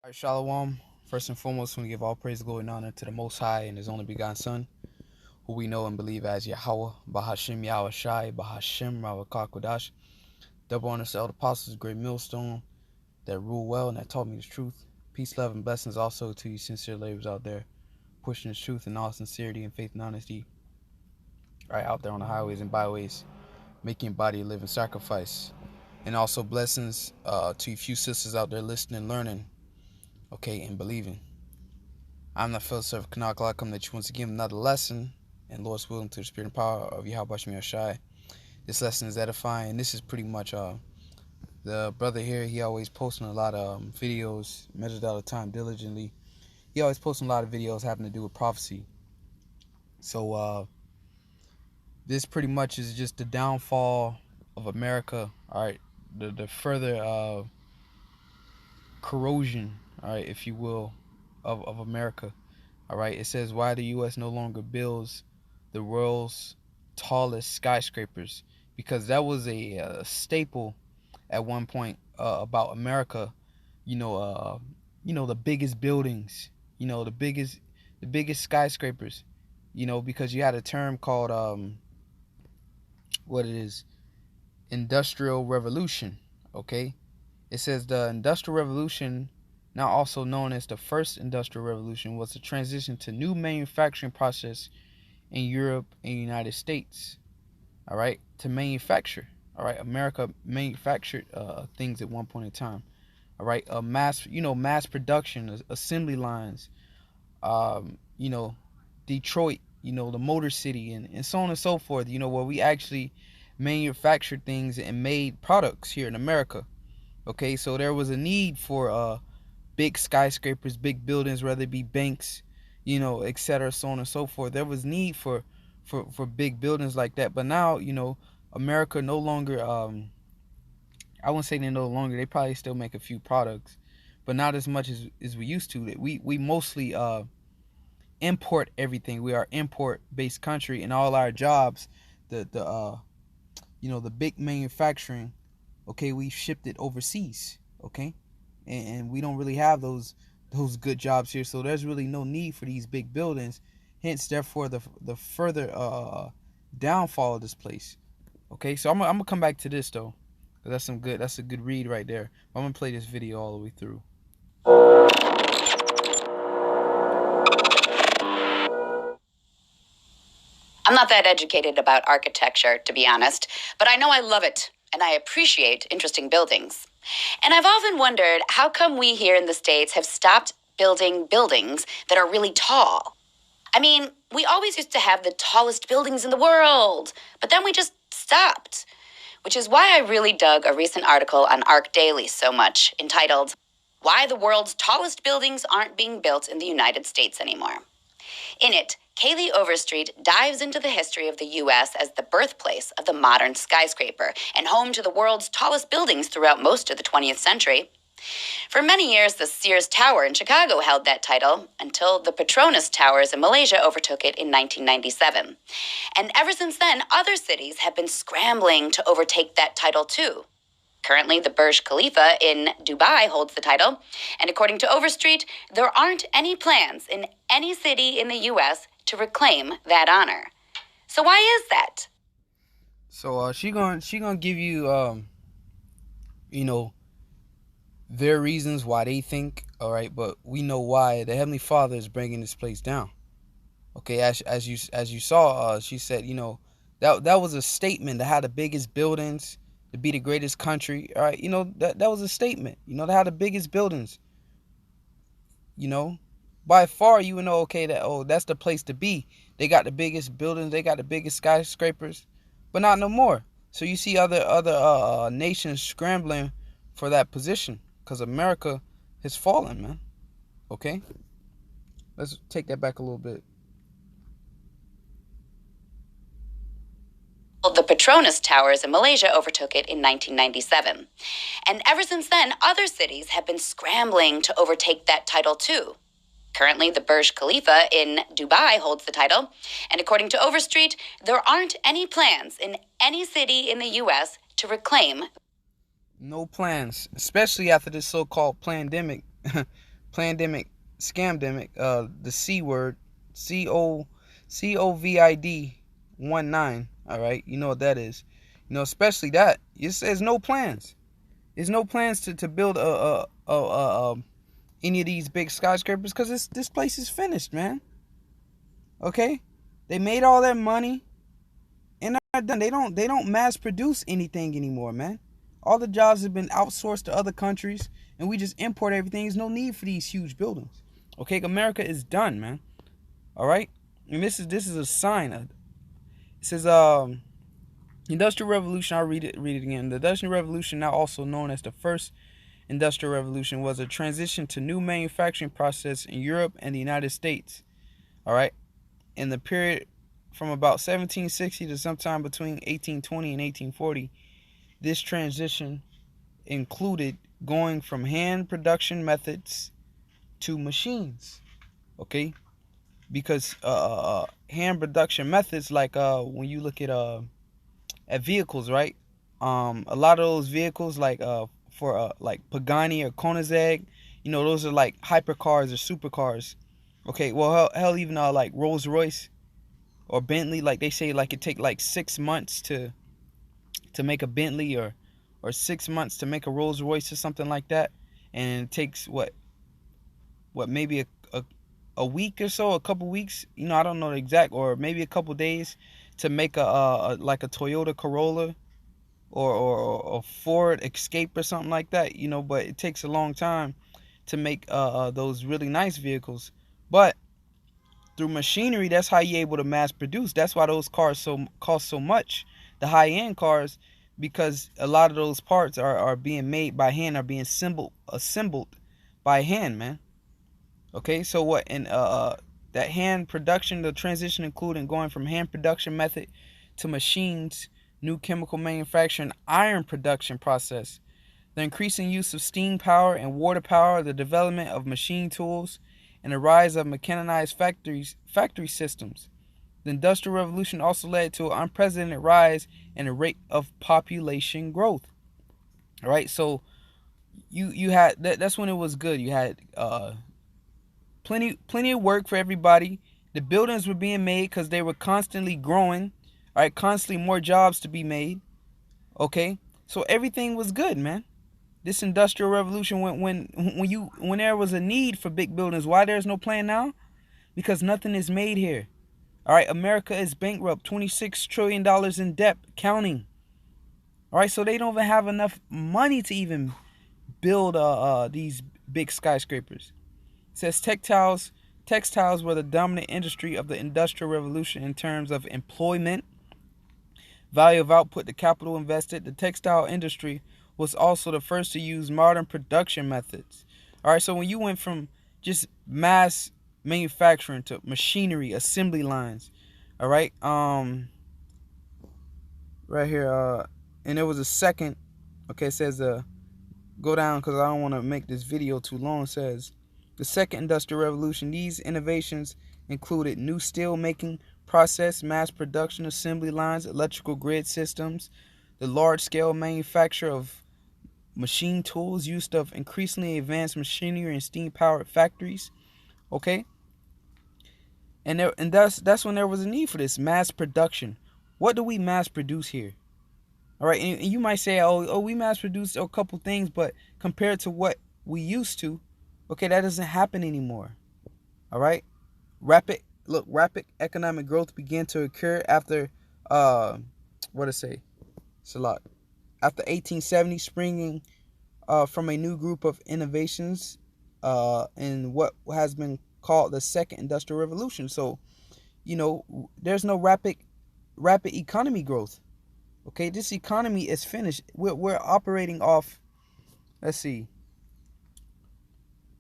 All right, Shalom. First and foremost, we give all praise, glory, and honor to the Most High and His only begotten Son, who we know and believe as Yahweh, Bahashim Yahweh Shai, Bahashim Ravakah Kodash. Double honors to all the apostles, great millstone that rule well and that taught me the truth. Peace, love, and blessings also to you sincere laborers out there, pushing the truth in all sincerity and faith and honesty. Right out there on the highways and byways, making your body a living sacrifice. And also blessings to you few sisters out there listening, learning, okay, and believing. I'm the field servant Kanak Lakum that you once again another lesson, and Lord's willing to the spirit and power of Yahweh Shemi Shai. This lesson is edifying. This is pretty much the brother here. He always posting a lot of videos, measured out of time diligently. He always posting a lot of videos having to do with prophecy. So this pretty much is just the downfall of America. All right, the further corrosion, all right, if you will, of America. All right, it says why the U.S. no longer builds the world's tallest skyscrapers, because that was a staple at one point about America. The biggest buildings, the biggest skyscrapers. Because you had a term called what it is, industrial revolution. Okay, it says the industrial revolution, now also known as the first industrial revolution, was the transition to new manufacturing process in Europe and United States. All right, to manufacture. All right, America manufactured things at one point in time. All right, mass production, assembly lines. Um, you know, Detroit. The Motor City, and so on and so forth. Where we actually manufactured things and made products here in America. Okay, so there was a need for big skyscrapers, big buildings, whether it be banks, etc., so on and so forth. There was need for big buildings like that. But now, America no longer, I wouldn't say they no longer, they probably still make a few products, but not as much as we used to. We mostly import everything. We are import-based country, and all our jobs, the big manufacturing, okay, we shipped it overseas, okay, and we don't really have those good jobs here, so there's really no need for these big buildings. Hence, therefore, the further downfall of this place. Okay, so I'm gonna come back to this though, 'cause that's a good read right there. I'm gonna play this video all the way through. I'm not that educated about architecture, to be honest, but I know I love it, and I appreciate interesting buildings. And I've often wondered how come we here in the States have stopped building buildings that are really tall. I mean, we always used to have the tallest buildings in the world, but then we just stopped. Which is why I really dug a recent article on Arc Daily so much, entitled, Why the World's Tallest Buildings Aren't Being Built in the United States Anymore. In it, Kaylee Overstreet dives into the history of the U.S. as the birthplace of the modern skyscraper and home to the world's tallest buildings throughout most of the 20th century. For many years, the Sears Tower in Chicago held that title until the Petronas Towers in Malaysia overtook it in 1997. And ever since then, other cities have been scrambling to overtake that title too. Currently, the Burj Khalifa in Dubai holds the title, and according to Overstreet, there aren't any plans in any city in the U.S. to reclaim that honor. So why is that? So she gonna give you their reasons why they think, all right, but we know why the Heavenly Father is bringing this place down. Okay, as you saw, she said, that was a statement to have the biggest buildings, to be the greatest country. All right, that was a statement. To have the biggest buildings. By far, you would know, okay, that's the place to be. They got the biggest buildings, they got the biggest skyscrapers, but not no more. So you see other nations scrambling for that position because America has fallen, man. Okay, let's take that back a little bit. The Petronas Towers in Malaysia overtook it in 1997. And ever since then, other cities have been scrambling to overtake that title too. Currently, the Burj Khalifa in Dubai holds the title, and according to Overstreet, there aren't any plans in any city in the U.S. to reclaim. No plans, especially after this so-called pandemic. pandemic, scamdemic, the C word, COVID-19. All right, you know what that is. You know, especially that it says no plans. There's no plans to build any of these big skyscrapers because this place is finished, man. Okay, they made all their money and they're done. They don't mass produce anything anymore, man. All the jobs have been outsourced to other countries, and we just import everything. There's no need for these huge buildings. Okay, America is done, man. All right, and this is a sign. It says Industrial Revolution. I'll read it again. The Industrial Revolution, now also known as the First Industrial Revolution, was a transition to new manufacturing process in Europe and the United States. All right, in the period from about 1760 to sometime between 1820 and 1840, this transition included going from hand production methods to machines. Okay, because hand production methods, like when you look at vehicles, right? A lot of those vehicles, like for like Pagani or Koenigsegg, you know, those are like hypercars or supercars. Okay, well, hell even like Rolls Royce or Bentley, like they say, like it take like 6 months to make a Bentley, or 6 months to make a Rolls Royce or something like that, and it takes what maybe a week or so, a couple weeks, you know, I don't know the exact, or maybe a couple days to make like a Toyota Corolla or a Ford Escape or something like that, you know. But it takes a long time to make those really nice vehicles. But through machinery, that's how you're able to mass produce. That's why those cars cost so much, the high end cars, because a lot of those parts are being made by hand, are being assembled by hand, man. Okay, so what in that hand production, the transition including going from hand production method to machines, new chemical manufacturing, iron production process, the increasing use of steam power and water power, the development of machine tools, and the rise of mechanized factory systems. The Industrial Revolution also led to an unprecedented rise in the rate of population growth. All right, so you had that's when it was good. You had plenty of work for everybody. The buildings were being made because they were constantly growing. All right, constantly more jobs to be made. Okay, so everything was good, man. This Industrial Revolution, when there was a need for big buildings, why there's no plan now? Because nothing is made here. All right, America is bankrupt, $26 trillion in debt, counting. All right, so they don't even have enough money to even build these big skyscrapers. It says textiles were the dominant industry of the Industrial Revolution in terms of employment, value of output, the capital invested. The textile industry was also the first to use modern production methods. All right, so when you went from just mass manufacturing to machinery, assembly lines, all right, right here, and there was a second. Okay, it says go down because I don't want to make this video too long. It says the second industrial revolution. These innovations included new steel making process, mass production assembly lines, electrical grid systems, the large-scale manufacture of machine tools, use of increasingly advanced machinery and steam-powered factories. Okay, and that's when there was a need for this mass production. What do we mass produce here? All right, and you might say, oh, we mass produce a couple things, but compared to what we used to, okay, that doesn't happen anymore. All right, rapid economic growth began to occur after what to say, Salat, after 1870, springing from a new group of innovations in what has been called the second industrial revolution. So, you know, there's no rapid economy growth. Okay, this economy is finished. We're operating off. Let's see.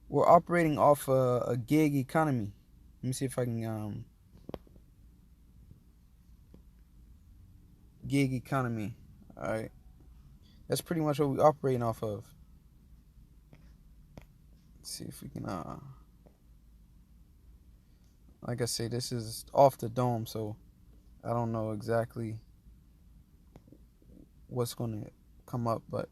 We're operating off a gig economy. Let me see if I can gig economy. All right, that's pretty much what we're operating off of. Let's see if we can like I say, this is off the dome, so I don't know exactly what's going to come up, but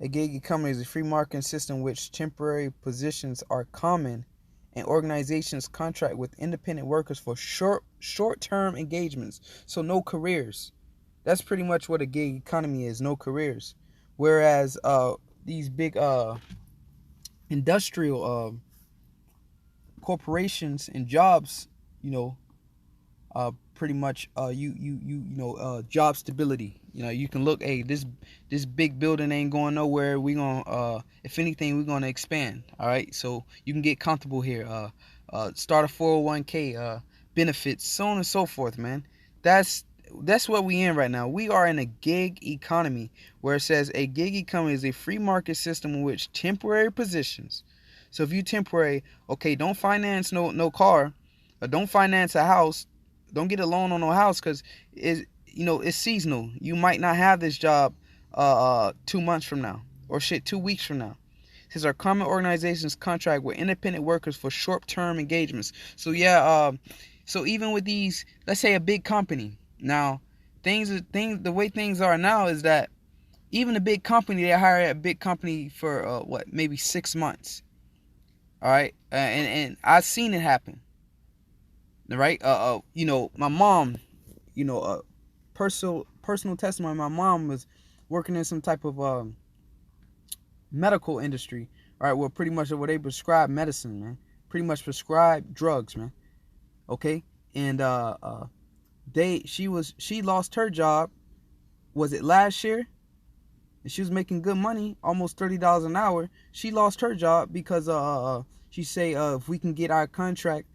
A gig economy is a free market system in which temporary positions are common and organizations contract with independent workers for short-term engagements. So no careers. That's pretty much what a gig economy is, no careers. Whereas these big industrial corporations and jobs, you know, pretty much job stability. You know, you can look, hey, this big building ain't going nowhere. We gonna if anything, we're gonna expand. All right, so you can get comfortable here. Start a 401k, benefits, so on and so forth, man. That's what we in right now. We are in a gig economy where it says a gig economy is a free market system in which temporary positions. So if you temporary, okay, don't finance no car, or don't finance a house, don't get a loan on no house because it's seasonal. You might not have this job 2 months from now or 2 weeks from now. These are common organizations contract with independent workers for short-term engagements. So yeah, so even with these, let's say a big company. Now, the way things are now is that even a big company, they hire a big company for maybe 6 months. All right, and I've seen it happen. Right? My mom, personal testimony. My mom was working in some type of medical industry. All right, well, pretty much where they prescribe medicine, man. Pretty much prescribe drugs, man. Okay, and she lost her job. Was it last year? And she was making good money, almost $30 an hour. She lost her job because she say if we can get our contract,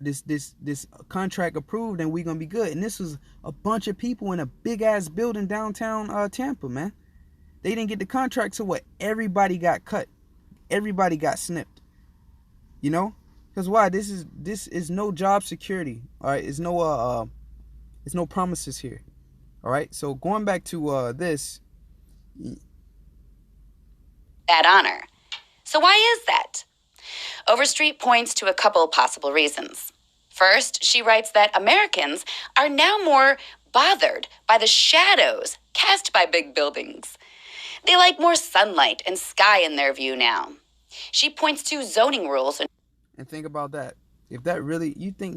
this contract approved, and we're gonna be good. And this was a bunch of people in a big ass building downtown Tampa, man. They didn't get the contract, so what? Everybody got cut. Everybody got snipped. You know, because why? This is no job security. All right, it's no promises here. All right, so going back to this. That honor. So why is that? Overstreet points to a couple possible reasons. First, she writes that Americans are now more bothered by the shadows cast by big buildings. They like more sunlight and sky in their view now. She points to zoning rules. And think about that. If that really, you think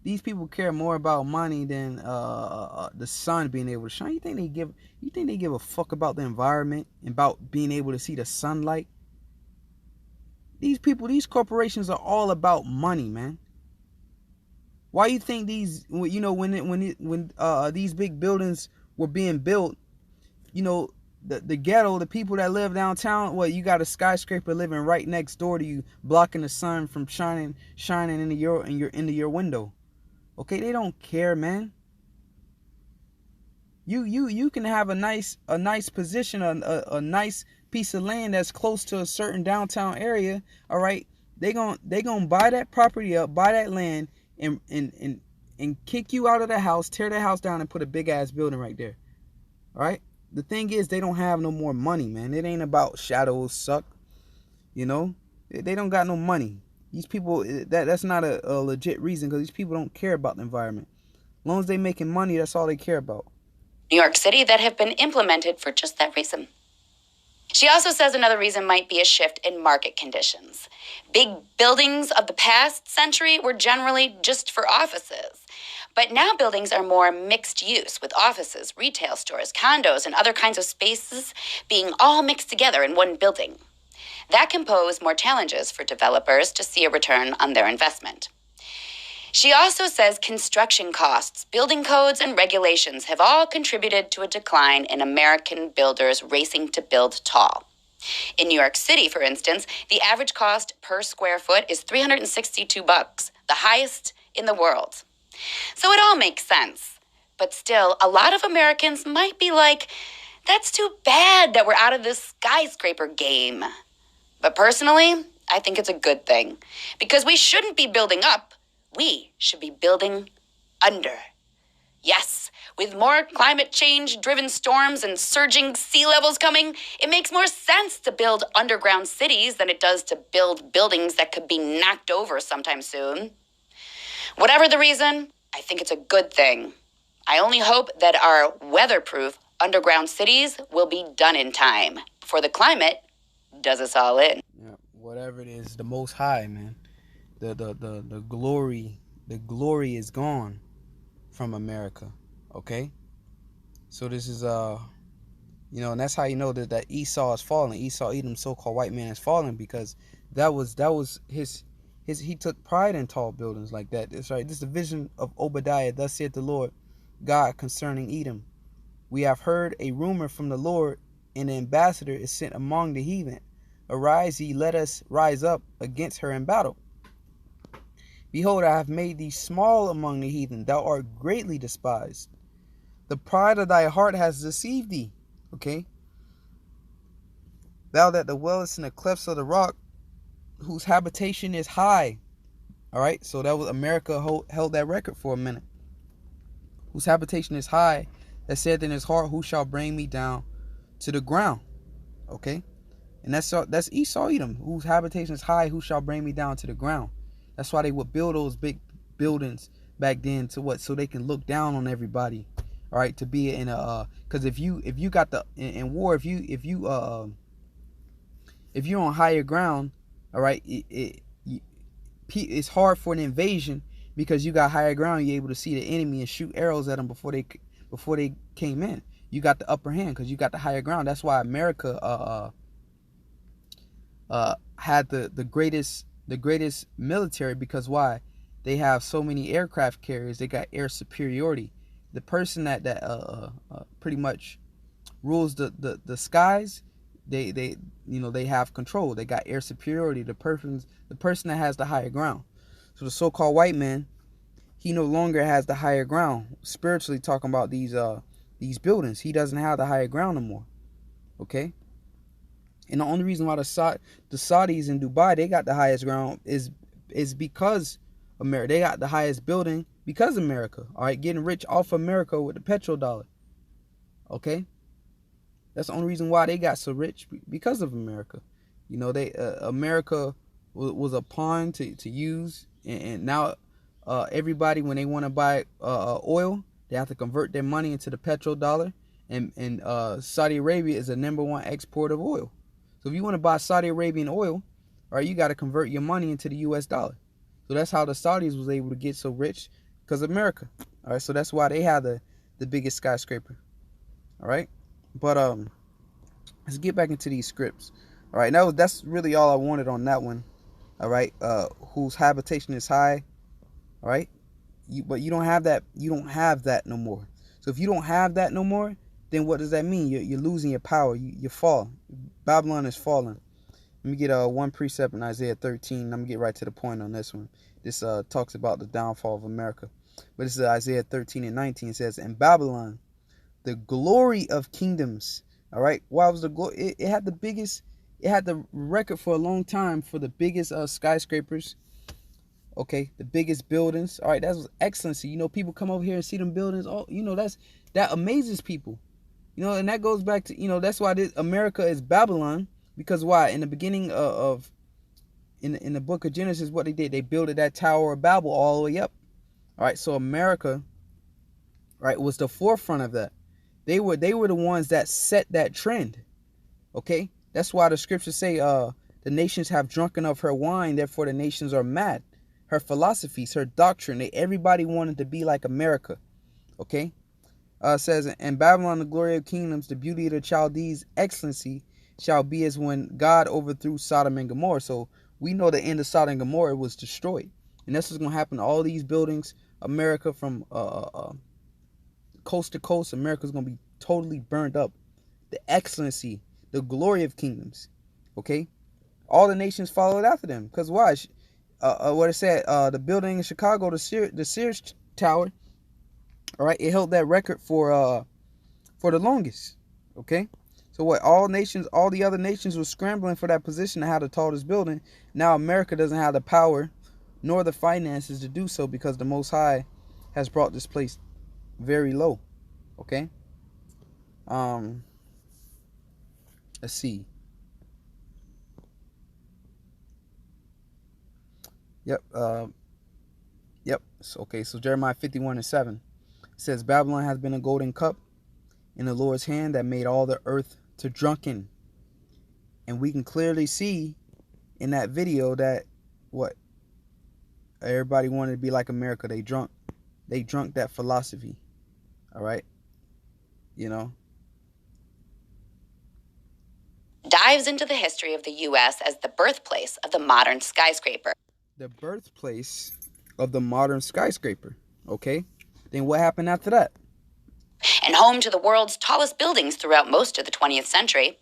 these people care more about money than the sun being able to shine? You think they give a fuck about the environment and about being able to see the sunlight? These corporations are all about money, man. Why you think when these big buildings were being built, the ghetto, the people that live downtown, you got a skyscraper living right next door to you, blocking the sun from shining into your window. Okay, they don't care, man. You can have a nice position, a nice piece of land that's close to a certain downtown area. All right, they gonna buy that property up, buy that land, and kick you out of the house, tear the house down, and put a big ass building right there. All right. The thing is, they don't have no more money, man. It ain't about shadows suck. They don't got no money. These people, that's not a legit reason, because these people don't care about the environment. As long as they making money, that's all they care about. New York City that have been implemented for just that reason. She also says another reason might be a shift in market conditions. Big buildings of the past century were generally just for offices. But now buildings are more mixed use, with offices, retail stores, condos, and other kinds of spaces being all mixed together in one building. That can pose more challenges for developers to see a return on their investment. She also says construction costs, building codes, and regulations have all contributed to a decline in American builders racing to build tall. In New York City, for instance, the average cost per square foot is $362, the highest in the world. So it all makes sense. But still, a lot of Americans might be like, that's too bad that we're out of this skyscraper game. But personally, I think it's a good thing. Because we shouldn't be building up. We should be building under. Yes, with more climate change-driven storms and surging sea levels coming, it makes more sense to build underground cities than it does to build buildings that could be knocked over sometime soon. Whatever the reason, I think it's a good thing. I only hope that our weatherproof Underground cities will be done in time before the climate does us all in. Yeah, whatever it is, the Most High, man. The glory is gone from America. Okay, so this is and that's how you know that Esau is falling. Esau, Edom, so-called white man, is falling because that was his he took pride in tall buildings like that. That's right. This is the vision of Obadiah. Thus saith the Lord God concerning Edom. We have heard a rumor from the Lord, and an ambassador is sent among the heathen. Arise ye, let us rise up against her in battle. Behold, I have made thee small among the heathen. Thou art greatly despised. The pride of thy heart has deceived thee. Okay? Thou that dwellest in the clefts of the rock, whose habitation is high. All right? So that was America held that record for a minute. Whose habitation is high, that said in his heart, who shall bring me down to the ground? Okay? And that's Esau Edom, whose habitation is high, who shall bring me down to the ground? That's why they would build those big buildings back then to what? So they can look down on everybody. All right, to be in a because if you got the in war, if you're on higher ground, all right, it's hard for an invasion because you got higher ground. You're able to see the enemy and shoot arrows at them before they came in. You got the upper hand because you got the higher ground. That's why America had the greatest military, because why? They have so many aircraft carriers. They got air superiority. The person that pretty much rules the skies, they have control. They got air superiority. The person that has the higher ground. So the so-called white man, he no longer has the higher ground. Spiritually talking about these buildings, he doesn't have the higher ground no more. Okay. And the only reason why the Saudis in Dubai, they got the highest ground is because America. They got the highest building because America. All right, getting rich off America with the petrodollar. Okay, that's the only reason why they got so rich, because of America. America was a pawn to use, and now everybody, when they want to buy oil, they have to convert their money into the petrodollar, and Saudi Arabia is the #1 exporter of oil. So if you want to buy Saudi Arabian oil, all right, you got to convert your money into the U.S. dollar. So that's how the Saudis was able to get so rich, because of America. All right, so that's why they have the biggest skyscraper. All right, but let's get back into these scripts. All right, that's really all I wanted on that one. All right, whose habitation is high. All right, but you don't have that. You don't have that no more. So if you don't have that no more, then what does that mean? You're losing your power. You fall. Babylon is falling. Let me get one precept in Isaiah 13. I'm gonna get right to the point on this one. This talks about the downfall of America. But this is Isaiah 13:19. It says, "In Babylon, the glory of kingdoms." All right. Why was the glory? It had the biggest. It had the record for a long time for the biggest skyscrapers. Okay, the biggest buildings. All right, that was excellency. People come over here and see them buildings. Oh, that amazes people. And that goes back to, that's why America is Babylon, because why? In the beginning in the book of Genesis, what they did, they built that Tower of Babel all the way up. All right, so America, right, was the forefront of that. They were the ones that set that trend. Okay, that's why the scriptures say, the nations have drunken of her wine, therefore the nations are mad. Her philosophies, her doctrine, everybody wanted to be like America. Okay. Says, "In Babylon, the glory of kingdoms, the beauty of the Chaldees' excellency shall be as when God overthrew Sodom and Gomorrah." So we know the end of Sodom and Gomorrah was destroyed, and this is going to happen to all these buildings. America, from coast to coast, America is going to be totally burned up. The excellency, the glory of kingdoms. Okay, all the nations followed after them, because why? What it said, the building in Chicago, the Sears Tower. All right, it held that record for the longest. Okay, so what? All the other nations were scrambling for that position to have the tallest building. Now America doesn't have the power nor the finances to do so, because the Most High has brought this place very low. Okay. Let's see. Yep. Yep. Okay. So Jeremiah 51:7 says, "Babylon has been a golden cup, in the Lord's hand that made all the earth to drunken. And we can clearly see in that video that what everybody wanted to be like America. They drunk that philosophy. All right, you know. Dives into the history of the U.S. as the birthplace of the modern skyscraper. The birthplace of the modern skyscraper. Okay, then what happened after that? And home to the world's tallest buildings throughout most of the 20th century.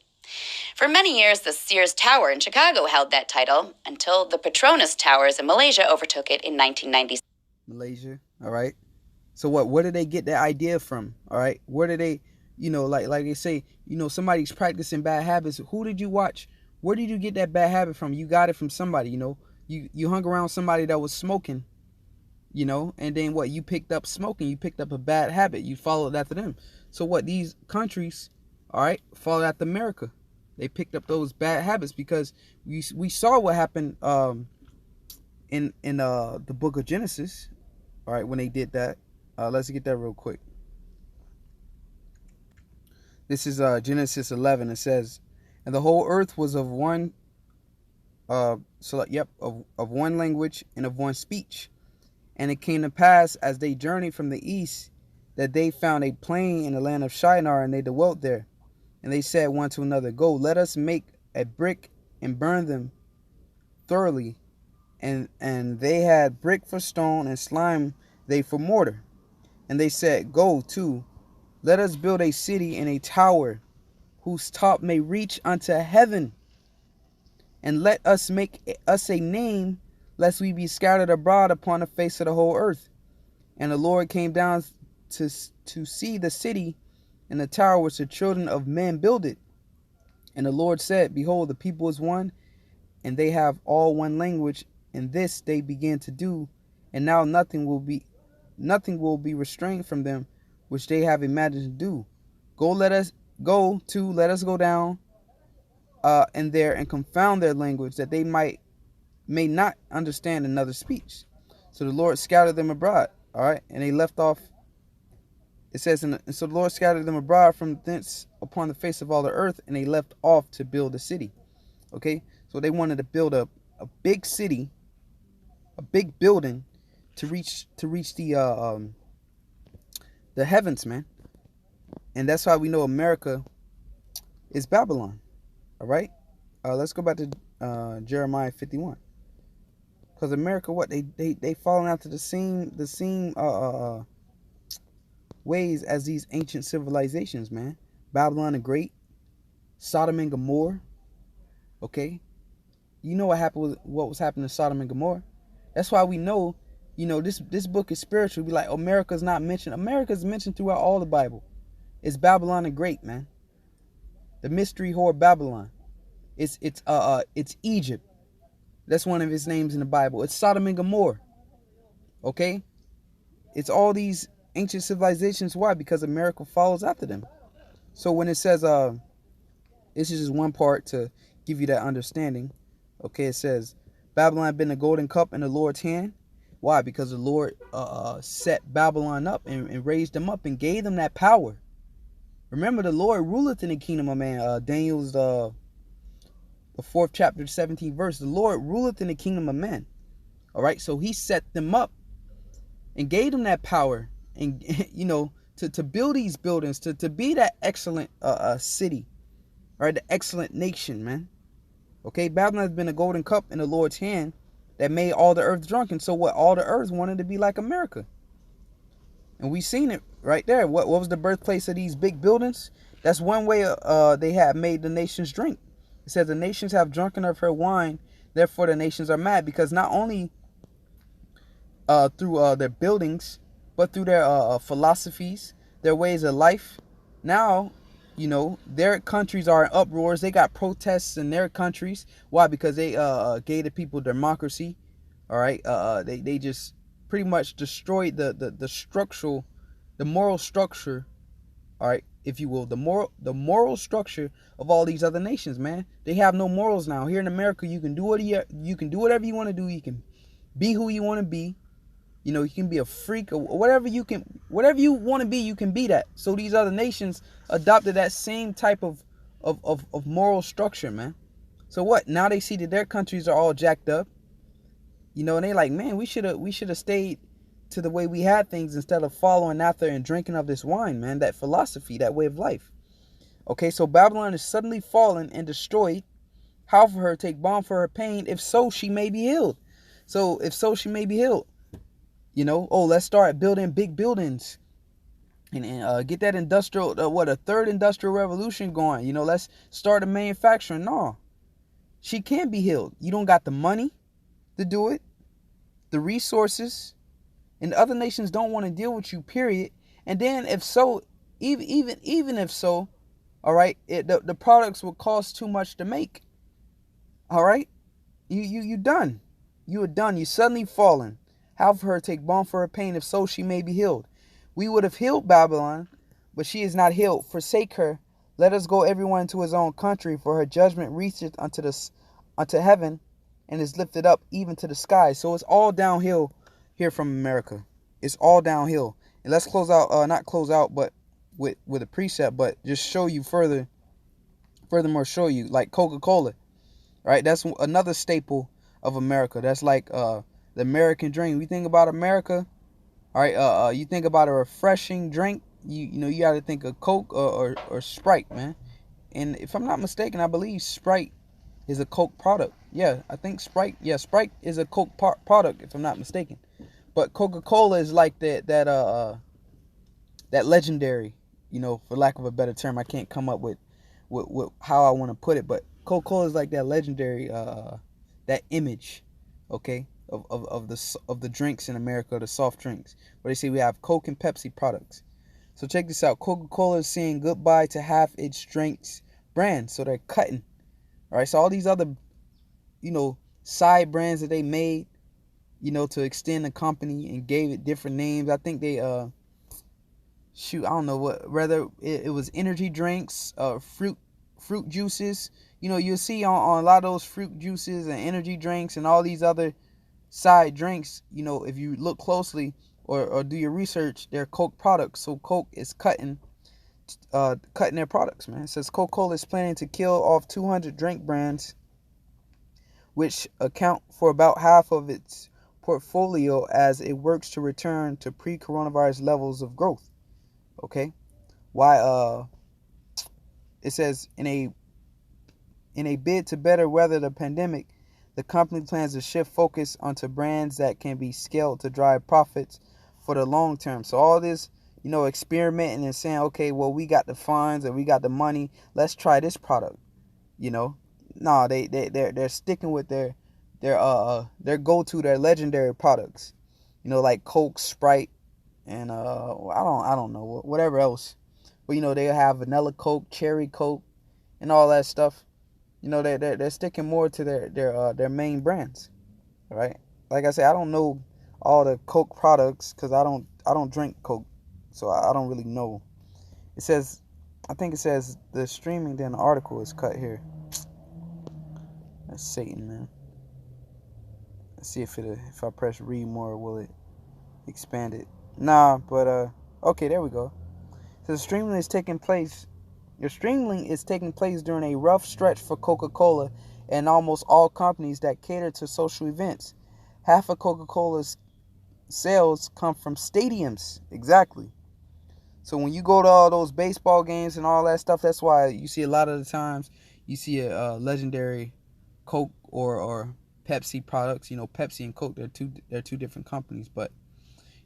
For many years, the Sears Tower in Chicago held that title until the Petronas Towers in Malaysia overtook it in 1996. Malaysia, all right. So where did they get that idea from? All right, where did they, like they say, somebody's practicing bad habits. Who did you watch? Where did you get that bad habit from? You got it from somebody. You hung around somebody that was smoking, and then what? You picked up smoking. You picked up a bad habit. You followed after them. So what? These countries, all right, followed after America. They picked up those bad habits because we saw what happened in the book of Genesis. All right, when they did that. Let's get that real quick. This is Genesis 11. It says, and the whole earth was of one of one language and of one speech. And it came to pass as they journeyed from the east that they found a plain in the land of Shinar, and they dwelt there. And they said one to another, go, let us make a brick and burn them thoroughly. And they had brick for stone and slime they for mortar. And they said, go to, let us build a city and a tower whose top may reach unto heaven. And let us make us a name, lest we be scattered abroad upon the face of the whole earth. And the Lord came down to see the city and the tower which the children of men builded. And the Lord said, behold, the people is one, and they have all one language, and this they began to do, and now nothing will be restrained from them which they have imagined to do. Let us go down and there and confound their language, that they may not understand another speech. So the Lord scattered them abroad. All right, and they left off. It says, so the Lord scattered them abroad from thence upon the face of all the earth, and they left off to build a city. Okay, so they wanted to build a big city, a big building, to reach the heavens, man. And that's why we know America is Babylon. All right, let's go back to Jeremiah 51. Because America, what they fallen out to the same ways as these ancient civilizations, man. Babylon the Great, Sodom and Gomorrah. Okay, you know what was happening to Sodom and Gomorrah. That's why we know, this book is spiritual. Be like, America's not mentioned. America's mentioned throughout all the Bible. It's Babylon the Great, man. The mystery whore Babylon. It's Egypt. That's one of his names in the Bible. It's Sodom and Gomorrah. Okay? It's all these ancient civilizations. Why? Because America follows after them. So when it says, this is just one part to give you that understanding. Okay, it says, Babylon had been a golden cup in the Lord's hand. Why? Because the Lord set Babylon up and raised them up and gave them that power. Remember, the Lord ruleth in the kingdom of man. Daniel's the 4th chapter, 17th verse. The Lord ruleth in the kingdom of men. All right, so he set them up and gave them that power, and to build these buildings, to be that excellent city, right? The excellent nation, man. Okay, Babylon has been a golden cup in the Lord's hand that made all the earth drunken. So what? All the earth wanted to be like America, and we seen it right there. What was the birthplace of these big buildings? That's one way they have made the nations drink. It says the nations have drunken of her wine, therefore the nations are mad, because not only through their buildings, but through their philosophies, their ways of life. Now, their countries are in uproars. They got protests in their countries. Why? Because they gave the people democracy. All right. They just pretty much destroyed the moral structure. All right, if you will, the moral structure of all these other nations, man. They have no morals now. Here in America, you can do whatever you want to do. You can be who you want to be. You can be a freak or whatever you want to be, you can be that. So these other nations adopted that same type of moral structure, man. So what? Now they see that their countries are all jacked up, and they like, man, we should have stayed to the way we had things instead of following after and drinking of this wine, man, that philosophy, that way of life. Okay, so Babylon is suddenly fallen and destroyed. How for her take balm for her pain? If so, she may be healed. So if so, she may be healed. Let's start building big buildings and get that industrial, a third industrial revolution going. Let's start a manufacturing. No, she can't be healed. You don't got the money to do it, the resources, and other nations don't want to deal with you, period. And then if so, even if so, all right, the products will cost too much to make. All right, you done. You are done. You suddenly fallen. How for her take balm for her pain? If so, she may be healed. We would have healed Babylon, but she is not healed. Forsake her. Let us go everyone to his own country, for her judgment reacheth unto heaven, and is lifted up even to the sky. So it's all downhill here from America. It's all downhill. And let's close out, not close out, but with a precept, but just show you furthermore show you, like Coca-Cola, right? That's another staple of America. That's like the American dream. We think about America, all right. You think about a refreshing drink. You got to think of Coke or Sprite, man. And if I'm not mistaken, I believe Sprite is a Coke product. Yeah, I think Sprite. Yeah, Sprite is a Coke product, if I'm not mistaken. But Coca-Cola is like that legendary. For lack of a better term, I can't come up with how I want to put it. But Coca-Cola is like that legendary, that image, okay, of the drinks in America, the soft drinks. Where they say we have Coke and Pepsi products. So check this out. Coca-Cola is saying goodbye to half its drinks brand. So they're cutting. All right. So all these other, side brands that they made, to extend the company and gave it different names. I think they I don't know what, whether it was energy drinks, fruit juices. You'll see on a lot of those fruit juices and energy drinks and all these other side drinks, if you look closely or do your research, they're Coke products. So Coke is cutting their products, man. It says Coca-Cola is planning to kill off 200 drink brands, which account for about half of its portfolio as it works to return to pre-coronavirus levels of growth. Okay, why? It says in a bid to better weather the pandemic, the company plans to shift focus onto brands that can be scaled to drive profits for the long term. So all this, experimenting and saying, okay, well, we got the funds and we got the money, let's try this product. No, they're sticking with their go-to, their legendary products. Like Coke, Sprite, and I don't know, whatever else. But they have vanilla Coke, cherry Coke, and all that stuff. They're sticking more to their main brands, right? Like I said, I don't know all the Coke products because I don't drink Coke, so I don't really know. I think it says the streaming. Then the article is cut here. That's Satan, man. Let's see if I press read more, will it expand it? Nah, but okay, there we go. So streaming is taking place. Your streaming is taking place during a rough stretch for Coca-Cola and almost all companies that cater to social events. Half of Coca-Cola's sales come from stadiums. Exactly. So when you go to all those baseball games and all that stuff, that's why you see a lot of the times you see a legendary Coke or Pepsi products. Pepsi and Coke, they're two different companies, but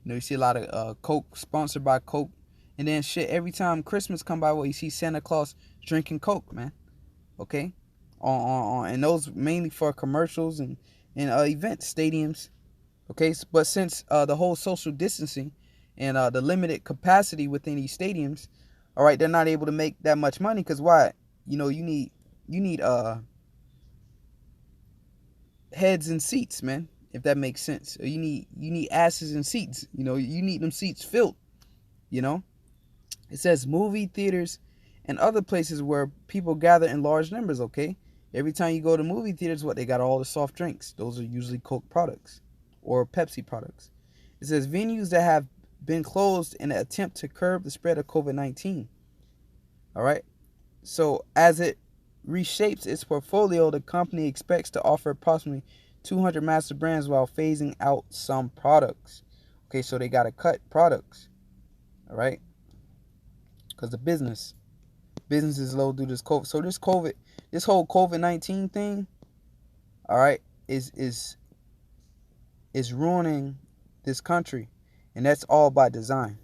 you see a lot of Coke sponsored by Coke. And then shit, every time Christmas come by, you see Santa Claus drinking Coke, man. Okay, and those mainly for commercials and events, stadiums. Okay, but since the whole social distancing and the limited capacity within these stadiums, all right, they're not able to make that much money because why? You need heads and seats, man. If that makes sense, or you need asses and seats. You need them seats filled. It says movie theaters and other places where people gather in large numbers, okay? Every time you go to movie theaters, they got all the soft drinks. Those are usually Coke products or Pepsi products. It says venues that have been closed in an attempt to curb the spread of COVID-19. All right. So as it reshapes its portfolio, the company expects to offer approximately 200 master brands while phasing out some products. Okay, so they got to cut products. All right. Because the business is low due to this COVID. So this whole COVID-19 thing, all right, is ruining this country, and that's all by design.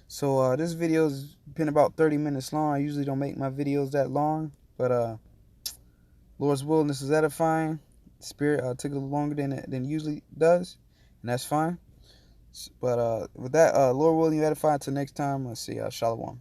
So this video's been about 30 minutes long. I usually don't make my videos that long, but Lord's will, this is edifying. Spirit took a little longer than it usually does, and that's fine. But with that, Lord willing, you edify. Until next time, let's see. Shalom.